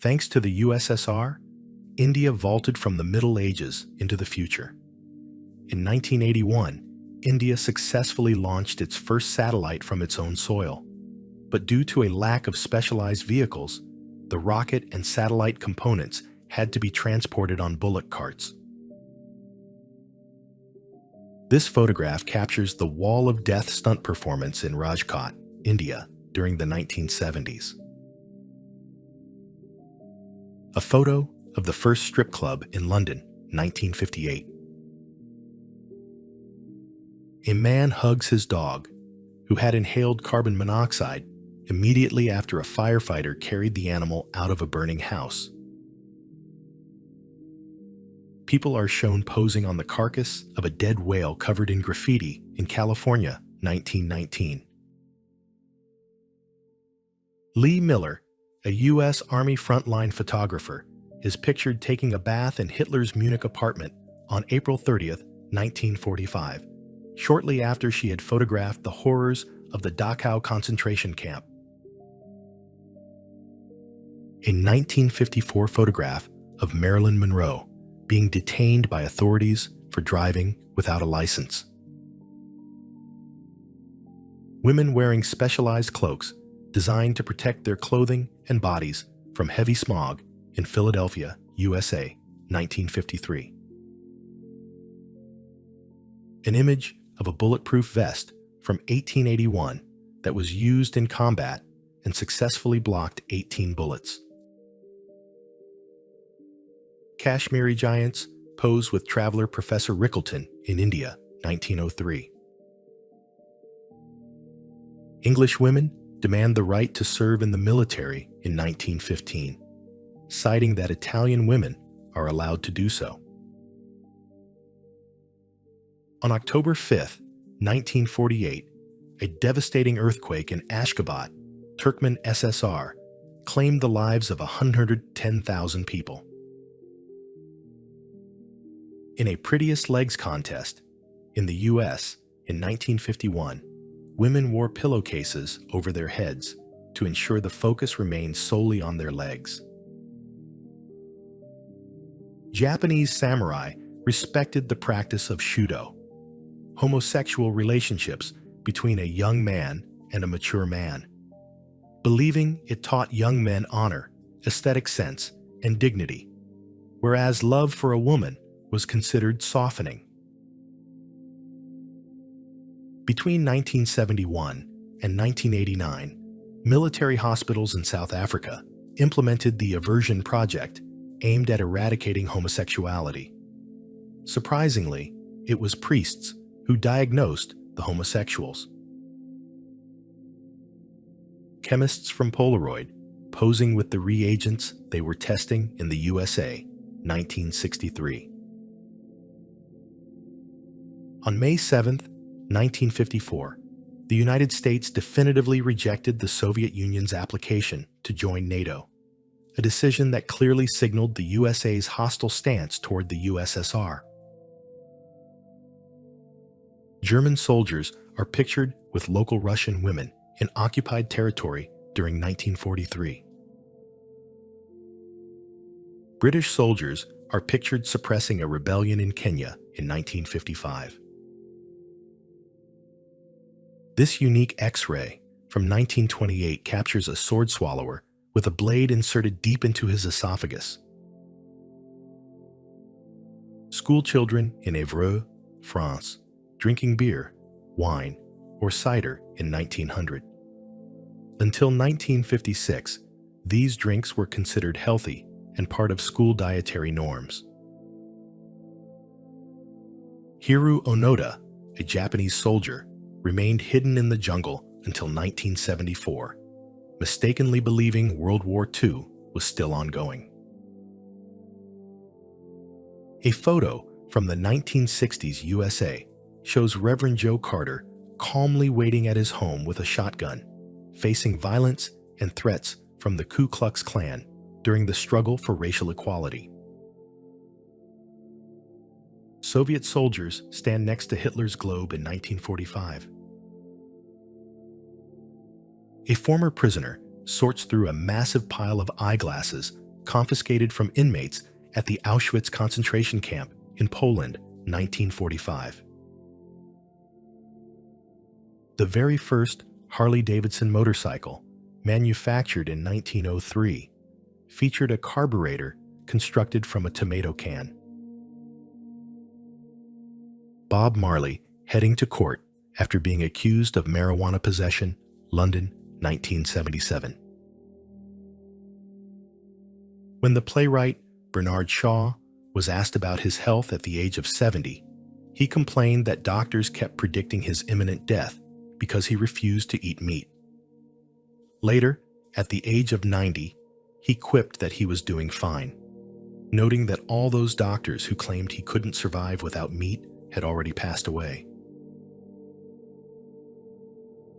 Thanks to the USSR, India vaulted from the Middle Ages into the future. In 1981, India successfully launched its first satellite from its own soil. But due to a lack of specialized vehicles, the rocket and satellite components had to be transported on bullock carts. This photograph captures the Wall of Death stunt performance in Rajkot, India, during the 1970s. A photo of the first strip club in London, 1958. A man hugs his dog, who had inhaled carbon monoxide immediately after a firefighter carried the animal out of a burning house. People are shown posing on the carcass of a dead whale covered in graffiti in California, 1919. Lee Miller, a U.S. Army frontline photographer, is pictured taking a bath in Hitler's Munich apartment on April 30, 1945, shortly after she had photographed the horrors of the Dachau concentration camp. A 1954 photograph of Marilyn Monroe being detained by authorities for driving without a license. Women wearing specialized cloaks designed to protect their clothing and bodies from heavy smog in Philadelphia, USA, 1953. An image of a bulletproof vest from 1881 that was used in combat and successfully blocked 18 bullets. Kashmiri giants pose with traveler Professor Rickleton in India, 1903. English women demand the right to serve in the military in 1915, citing that Italian women are allowed to do so. On October 5, 1948, a devastating earthquake in Ashgabat, Turkmen SSR, claimed the lives of 110,000 people. In a Prettiest Legs contest in the U.S. in 1951, women wore pillowcases over their heads to ensure the focus remained solely on their legs. Japanese samurai respected the practice of shudo, homosexual relationships between a young man and a mature man, believing it taught young men honor, aesthetic sense, and dignity, whereas love for a woman was considered softening. Between 1971 and 1989, military hospitals in South Africa implemented the Aversion Project aimed at eradicating homosexuality. Surprisingly, it was priests who diagnosed the homosexuals. Chemists from Polaroid posing with the reagents they were testing in the USA, 1963. On May 7, 1954, the United States definitively rejected the Soviet Union's application to join NATO, a decision that clearly signaled the USA's hostile stance toward the USSR. German soldiers are pictured with local Russian women in occupied territory during 1943. British soldiers are pictured suppressing a rebellion in Kenya in 1955. This unique X-ray from 1928 captures a sword swallower with a blade inserted deep into his esophagus. School children in Évreux, France, drinking beer, wine, or cider in 1900. Until 1956, these drinks were considered healthy and part of school dietary norms. Hiru Onoda, a Japanese soldier, remained hidden in the jungle until 1974, mistakenly believing World War II was still ongoing. A photo from the 1960s USA shows Reverend Joe Carter calmly waiting at his home with a shotgun, facing violence and threats from the Ku Klux Klan during the struggle for racial equality. Soviet soldiers stand next to Hitler's globe in 1945. A former prisoner sorts through a massive pile of eyeglasses confiscated from inmates at the Auschwitz concentration camp in Poland, 1945. The very first Harley-Davidson motorcycle, manufactured in 1903, featured a carburetor constructed from a tomato can. Bob Marley heading to court after being accused of marijuana possession, London, 1977. When the playwright Bernard Shaw was asked about his health at the age of 70, he complained that doctors kept predicting his imminent death because he refused to eat meat. Later, at the age of 90, he quipped that he was doing fine, noting that all those doctors who claimed he couldn't survive without meat had already passed away.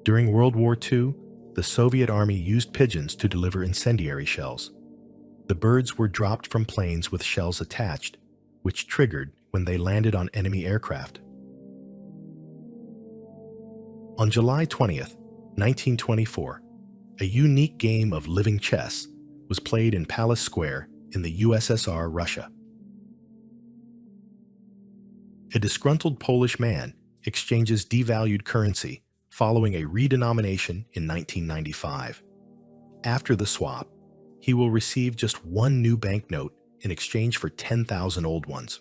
During World War II, the Soviet Army used pigeons to deliver incendiary shells. The birds were dropped from planes with shells attached, which triggered when they landed on enemy aircraft. On July 20th, 1924, a unique game of living chess was played in Palace Square in the USSR, Russia. A disgruntled Polish man exchanges devalued currency following a redenomination in 1995. After the swap, he will receive just one new banknote in exchange for 10,000 old ones.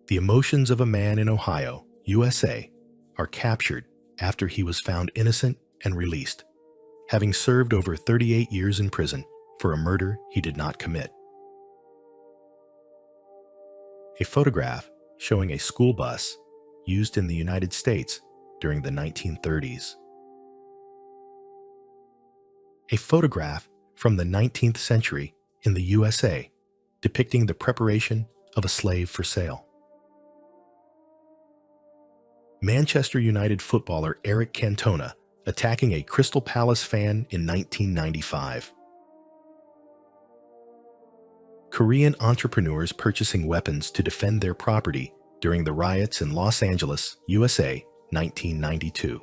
The emotions of a man in Ohio, USA, are captured after he was found innocent and released, having served over 38 years in prison for a murder he did not commit. A photograph showing a school bus used in the United States during the 1930s. A photograph from the 19th century in the USA depicting the preparation of a slave for sale. Manchester United footballer Eric Cantona attacking a Crystal Palace fan in 1995. Korean entrepreneurs purchasing weapons to defend their property during the riots in Los Angeles, USA, 1992.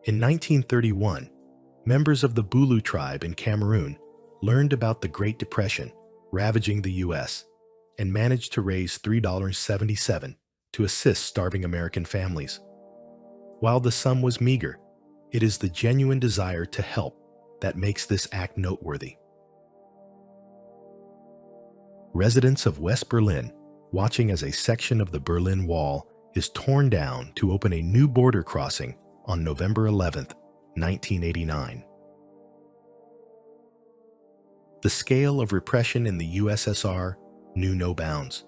In 1931, members of the Bulu tribe in Cameroon learned about the Great Depression ravaging the U.S. and managed to raise $3.77 to assist starving American families. While the sum was meager, it is the genuine desire to help that makes this act noteworthy. Residents of West Berlin watching as a section of the Berlin Wall is torn down to open a new border crossing on November 11, 1989. The scale of repression in the USSR knew no bounds.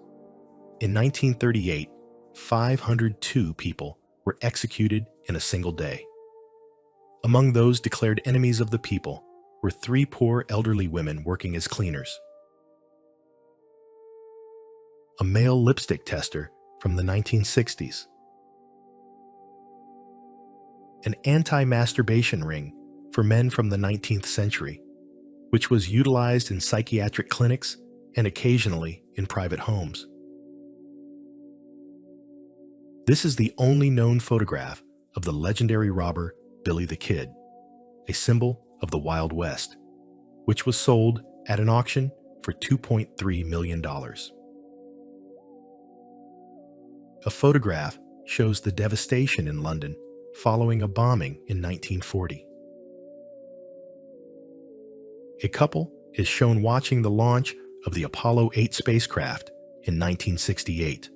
In 1938, 502 people were executed in a single day. Among those declared enemies of the people were 3 poor elderly women working as cleaners. A male lipstick tester from the 1960s. An anti-masturbation ring for men from the 19th century, which was utilized in psychiatric clinics and occasionally in private homes. This is the only known photograph of the legendary robber Billy the Kid, a symbol of the Wild West, which was sold at an auction for $2.3 million. A photograph shows the devastation in London following a bombing in 1940. A couple is shown watching the launch of the Apollo 8 spacecraft in 1968.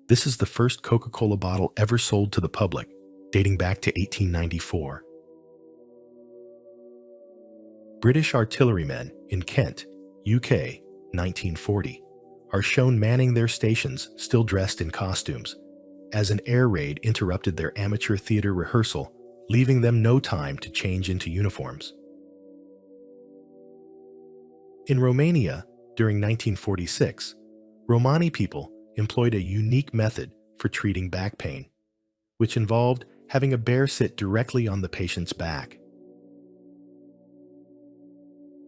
This is the first Coca-Cola bottle ever sold to the public, dating back to 1894. British artillerymen in Kent, UK, 1940, are shown manning their stations still dressed in costumes, as an air raid interrupted their amateur theater rehearsal, leaving them no time to change into uniforms. In Romania, during 1946, Romani people employed a unique method for treating back pain, which involved having a bear sit directly on the patient's back.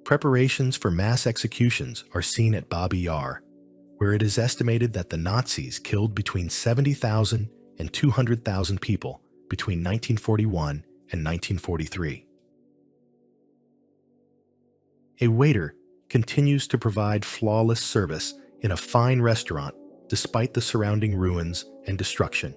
Preparations for mass executions are seen at Babi Yar, where it is estimated that the Nazis killed between 70,000 and 200,000 people between 1941 and 1943. A waiter continues to provide flawless service in a fine restaurant despite the surrounding ruins and destruction.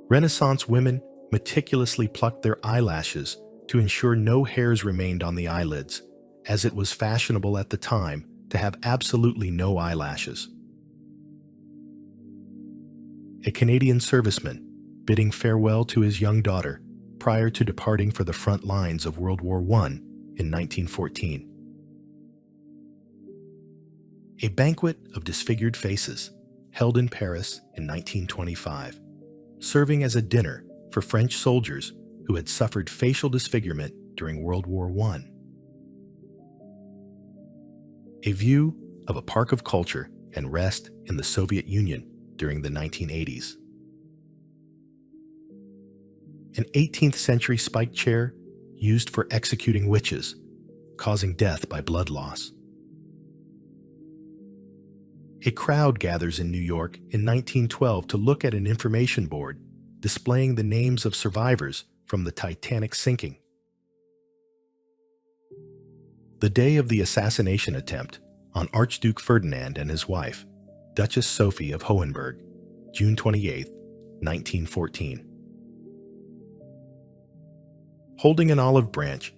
Renaissance women meticulously plucked their eyelashes to ensure no hairs remained on the eyelids, as it was fashionable at the time to have absolutely no eyelashes. A Canadian serviceman bidding farewell to his young daughter prior to departing for the front lines of World War I in 1914. A banquet of disfigured faces held in Paris in 1925, serving as a dinner for French soldiers who had suffered facial disfigurement during World War I. A view of a park of culture and rest in the Soviet Union during the 1980s. An 18th century spiked chair used for executing witches, causing death by blood loss. A crowd gathers in New York in 1912 to look at an information board displaying the names of survivors from the Titanic sinking. The day of the assassination attempt on Archduke Ferdinand and his wife, Duchess Sophie of Hohenberg, June 28, 1914. Holding an olive branch,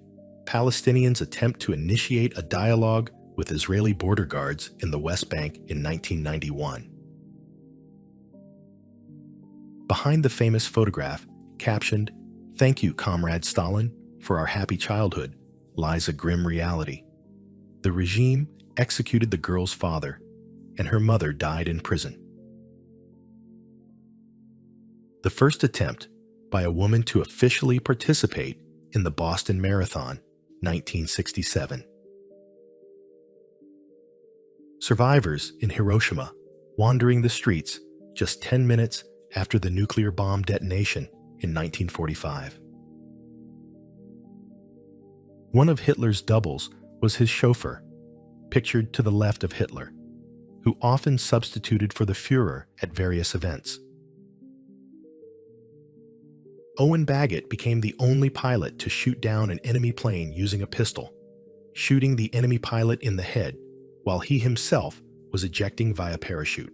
Palestinians attempt to initiate a dialogue with Israeli border guards in the West Bank in 1991. Behind the famous photograph, captioned, "Thank you, Comrade Stalin, for our happy childhood," lies a grim reality. The regime executed the girl's father, and her mother died in prison. The first attempt by a woman to officially participate in the Boston Marathon, 1967. Survivors in Hiroshima wandering the streets just 10 minutes after the nuclear bomb detonation in 1945. One of Hitler's doubles was his chauffeur, pictured to the left of Hitler, who often substituted for the Führer at various events. Owen Baggett became the only pilot to shoot down an enemy plane using a pistol, shooting the enemy pilot in the head while he himself was ejecting via parachute.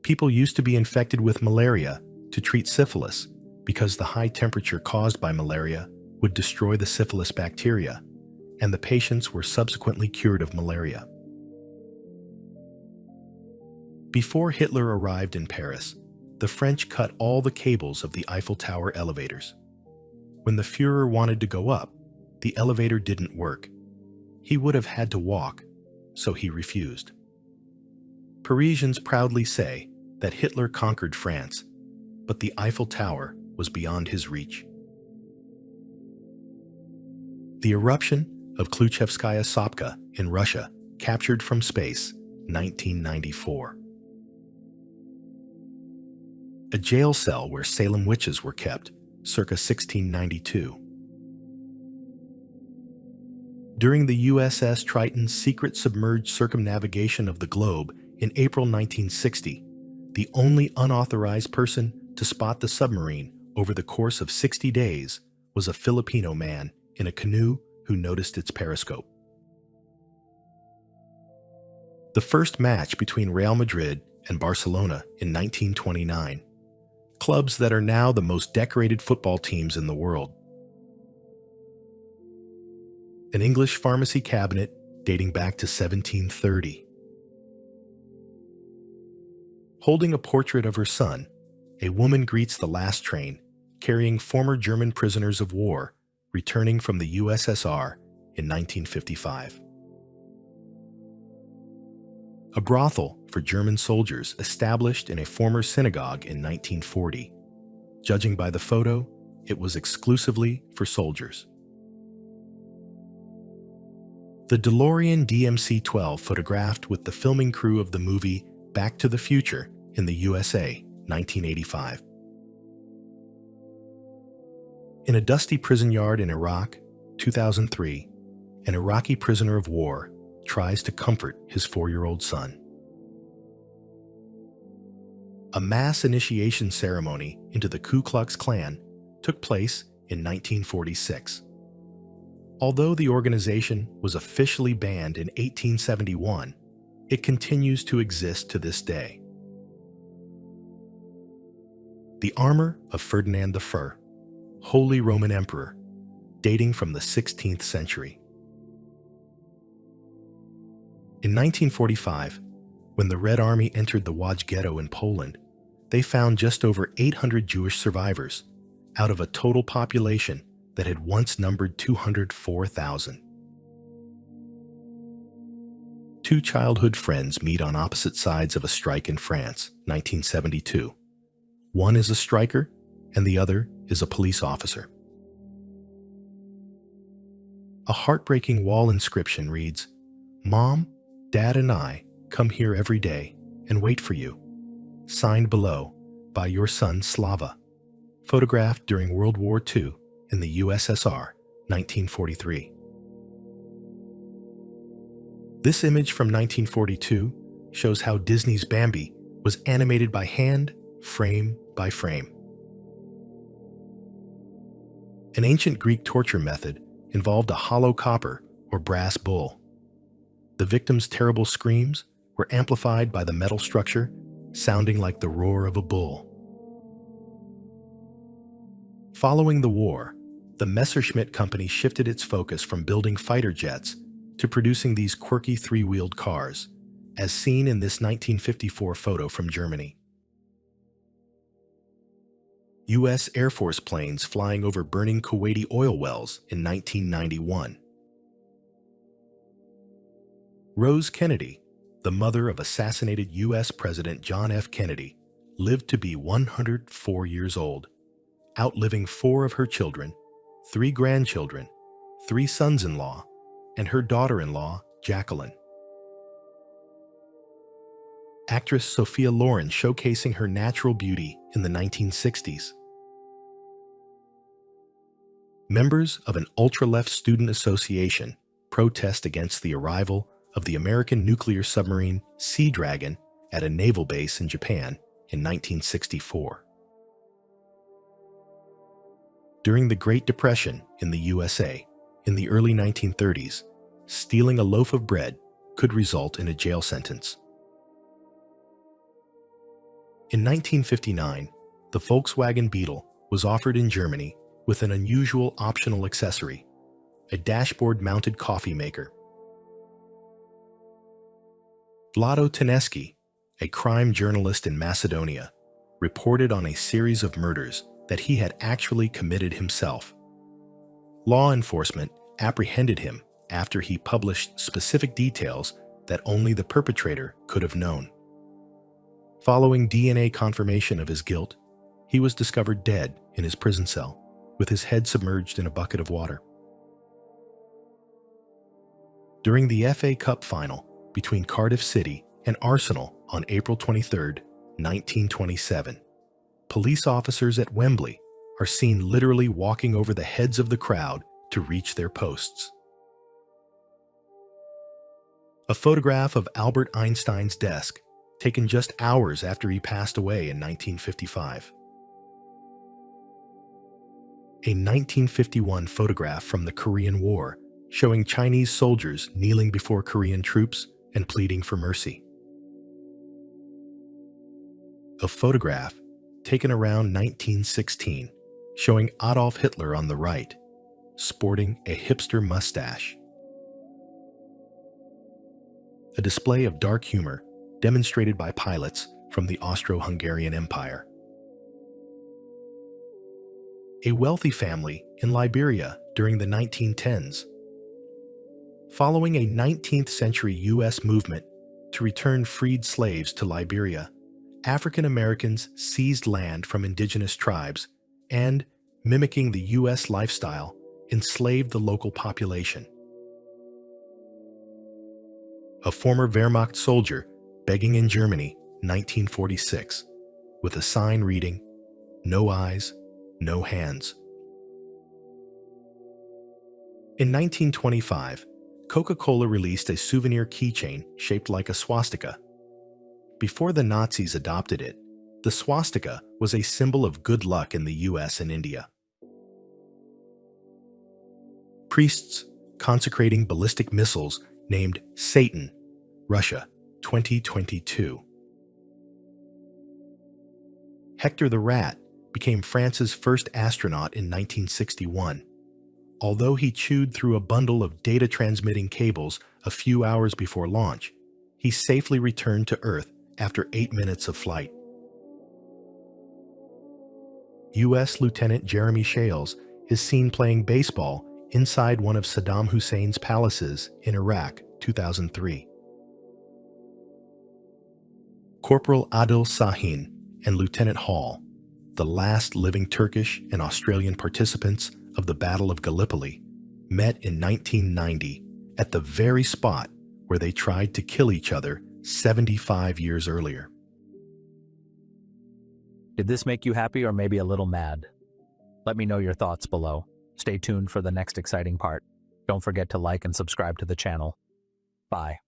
People used to be infected with malaria to treat syphilis because the high temperature caused by malaria would destroy the syphilis bacteria, and the patients were subsequently cured of malaria. Before Hitler arrived in Paris, the French cut all the cables of the Eiffel Tower elevators. When the Führer wanted to go up, the elevator didn't work. He would have had to walk, so he refused. Parisians proudly say that Hitler conquered France, but the Eiffel Tower was beyond his reach. The eruption of Klyuchevskaya Sopka in Russia, captured from space, 1994. A jail cell where Salem witches were kept, circa 1692. During the USS Triton's secret submerged circumnavigation of the globe in April 1960, the only unauthorized person to spot the submarine over the course of 60 days was a Filipino man in a canoe who noticed its periscope. The first match between Real Madrid and Barcelona in 1929, clubs that are now the most decorated football teams in the world. An English pharmacy cabinet dating back to 1730. Holding a portrait of her son, a woman greets the last train, carrying former German prisoners of war returning from the USSR in 1955. A brothel for German soldiers established in a former synagogue in 1940. Judging by the photo, it was exclusively for soldiers. The DeLorean DMC-12 photographed with the filming crew of the movie Back to the Future in the USA, 1985. In a dusty prison yard in Iraq, 2003, an Iraqi prisoner of war tries to comfort his 4-year-old son. A mass initiation ceremony into the Ku Klux Klan took place in 1946. Although the organization was officially banned in 1871, it continues to exist to this day. The armor of Ferdinand I, Holy Roman Emperor, dating from the 16th century. In 1945, when the Red Army entered the Łódź Ghetto in Poland, they found just over 800 Jewish survivors out of a total population that had once numbered 204,000. Two childhood friends meet on opposite sides of a strike in France, 1972. One is a striker, and the other is a police officer. A heartbreaking wall inscription reads, "Mom, Dad, and I come here every day and wait for you." Signed below by your son Slava. Photographed during World War II in the USSR, 1943. This image from 1942 shows how Disney's Bambi was animated by hand, frame by frame. An ancient Greek torture method involved a hollow copper or brass bull. The victim's terrible screams were amplified by the metal structure, sounding like the roar of a bull. Following the war, the Messerschmitt company shifted its focus from building fighter jets to producing these quirky three-wheeled cars, as seen in this 1954 photo from Germany. U.S. Air Force planes flying over burning Kuwaiti oil wells in 1991. Rose Kennedy, the mother of assassinated U.S. President John F. Kennedy, lived to be 104 years old, outliving 4 of her children, 3 grandchildren, 3 sons-in-law, and her daughter-in-law, Jacqueline. Actress Sophia Loren showcasing her natural beauty in the 1960s. Members of an ultra-left student association protest against the arrival of the American nuclear submarine Sea Dragon at a naval base in Japan in 1964. During the Great Depression in the USA in the early 1930s, stealing a loaf of bread could result in a jail sentence. In 1959, the Volkswagen Beetle was offered in Germany with an unusual optional accessory, a dashboard-mounted coffee maker. Vlado Tenesky, a crime journalist in Macedonia, reported on a series of murders that he had actually committed himself. Law enforcement apprehended him after he published specific details that only the perpetrator could have known. Following DNA confirmation of his guilt, he was discovered dead in his prison cell, with his head submerged in a bucket of water. During the FA Cup final between Cardiff City and Arsenal on April 23, 1927, police officers at Wembley are seen literally walking over the heads of the crowd to reach their posts. A photograph of Albert Einstein's desk, taken just hours after he passed away in 1955. A 1951 photograph from the Korean War showing Chinese soldiers kneeling before Korean troops and pleading for mercy. A photograph taken around 1916 showing Adolf Hitler on the right, sporting a hipster mustache. A display of dark humor demonstrated by pilots from the Austro-Hungarian Empire. A wealthy family in Liberia during the 1910s. Following a 19th century U.S. movement to return freed slaves to Liberia, African Americans seized land from indigenous tribes and, mimicking the U.S. lifestyle, enslaved the local population. A former Wehrmacht soldier begging in Germany, 1946, with a sign reading, "No eyes, no hands." In 1925, Coca-Cola released a souvenir keychain shaped like a swastika. Before the Nazis adopted it, The swastika was a symbol of good luck in the US and India. Priests consecrating ballistic missiles named Satan, Russia, 2022. Hector the Rat became France's first astronaut in 1961. Although he chewed through a bundle of data-transmitting cables a few hours before launch, he safely returned to Earth after 8 minutes of flight. U.S. Lieutenant Jeremy Shales is seen playing baseball inside one of Saddam Hussein's palaces in Iraq, 2003. Corporal Adil Sahin and Lieutenant Hall, the last living Turkish and Australian participants of the Battle of Gallipoli, met in 1990 at the very spot where they tried to kill each other 75 years earlier. Did this make you happy or maybe a little mad? Let me know your thoughts below. Stay tuned for the next exciting part. Don't forget to like and subscribe to the channel. Bye.